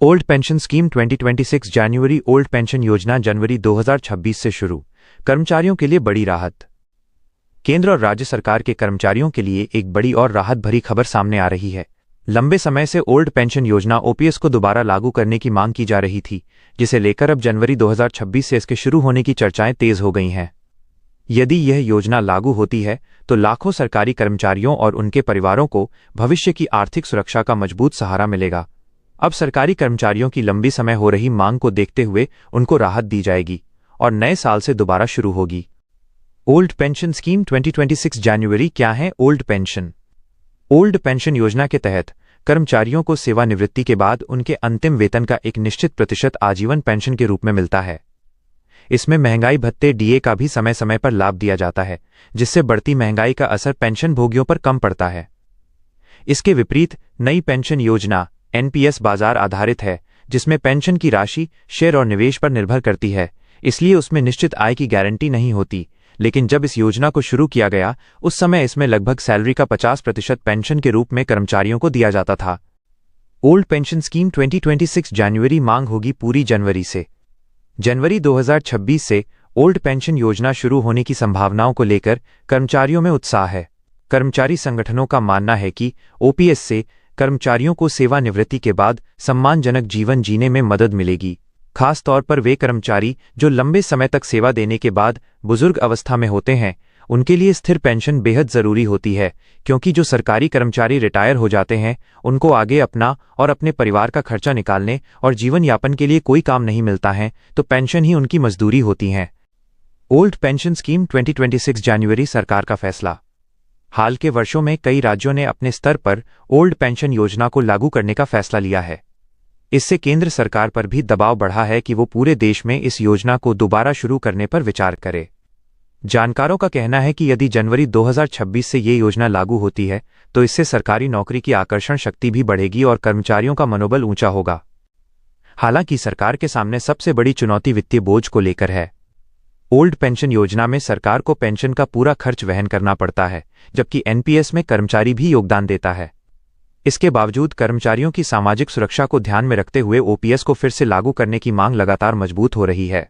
Old pension scheme 2026 जनवरी। Old pension योजना जनवरी 2026 से शुरू। कर्मचारियों के लिए बड़ी राहत। केंद्र और राज्य सरकार के कर्मचारियों के लिए एक बड़ी और राहत भरी खबर सामने आ रही है। लंबे समय से ओल्ड पेंशन योजना ओपीएस को दोबारा लागू करने की मांग की जा रही थी, जिसे लेकर अब जनवरी 2026 से इसके शुरू होने की चर्चाएं तेज हो गई हैं। यदि यह योजना लागू होती है तो लाखों सरकारी कर्मचारियों और उनके परिवारों को भविष्य की आर्थिक सुरक्षा का मजबूत सहारा मिलेगा। अब सरकारी कर्मचारियों की लंबी समय हो रही मांग को देखते हुए उनको राहत दी जाएगी और नए साल से दोबारा शुरू होगी। ओल्ड पेंशन स्कीम 2026 जनवरी। क्या है ओल्ड पेंशन? ओल्ड पेंशन योजना के तहत कर्मचारियों को सेवानिवृत्ति के बाद उनके अंतिम वेतन का एक निश्चित प्रतिशत आजीवन पेंशन के रूप में मिलता है। इसमें महंगाई भत्ते डीए का भी समय समय पर लाभ दिया जाता है, जिससे बढ़ती महंगाई का असर पेंशन भोगियों पर कम पड़ता है। इसके विपरीत नई पेंशन योजना एनपीएस बाजार आधारित है, जिसमें पेंशन की राशि शेयर और निवेश पर निर्भर करती है, इसलिए उसमें निश्चित आय की गारंटी नहीं होती। लेकिन जब इस योजना को शुरू किया गया उस समय इसमें लगभग सैलरी का 50% पेंशन के रूप में कर्मचारियों को दिया जाता था। ओल्ड पेंशन स्कीम 2026 जनवरी। मांग होगी पूरी जनवरी से। जनवरी 2026 से ओल्ड पेंशन योजना शुरू होने की संभावनाओं को लेकर कर्मचारियों में उत्साह है। कर्मचारी संगठनों का मानना है कि ओपीएस से कर्मचारियों को सेवानिवृत्ति के बाद सम्मानजनक जीवन जीने में मदद मिलेगी। खास तौर पर वे कर्मचारी जो लंबे समय तक सेवा देने के बाद बुजुर्ग अवस्था में होते हैं, उनके लिए स्थिर पेंशन बेहद जरूरी होती है, क्योंकि जो सरकारी कर्मचारी रिटायर हो जाते हैं उनको आगे अपना और अपने परिवार का खर्चा निकालने और जीवन यापन के लिए कोई काम नहीं मिलता है, तो पेंशन ही उनकी मजदूरी होती है। ओल्ड पेंशन स्कीम 2026 जनवरी। सरकार का फैसला। हाल के वर्षों में कई राज्यों ने अपने स्तर पर ओल्ड पेंशन योजना को लागू करने का फैसला लिया है। इससे केंद्र सरकार पर भी दबाव बढ़ा है कि वो पूरे देश में इस योजना को दोबारा शुरू करने पर विचार करे। जानकारों का कहना है कि यदि जनवरी 2026 से ये योजना लागू होती है तो इससे सरकारी नौकरी की आकर्षण शक्ति भी बढ़ेगी और कर्मचारियों का मनोबल ऊंचा होगा। हालांकि सरकार के सामने सबसे बड़ी चुनौती वित्तीय बोझ को लेकर है। ओल्ड पेंशन योजना में सरकार को पेंशन का पूरा खर्च वहन करना पड़ता है, जबकि एनपीएस में कर्मचारी भी योगदान देता है। इसके बावजूद कर्मचारियों की सामाजिक सुरक्षा को ध्यान में रखते हुए ओपीएस को फिर से लागू करने की मांग लगातार मजबूत हो रही है।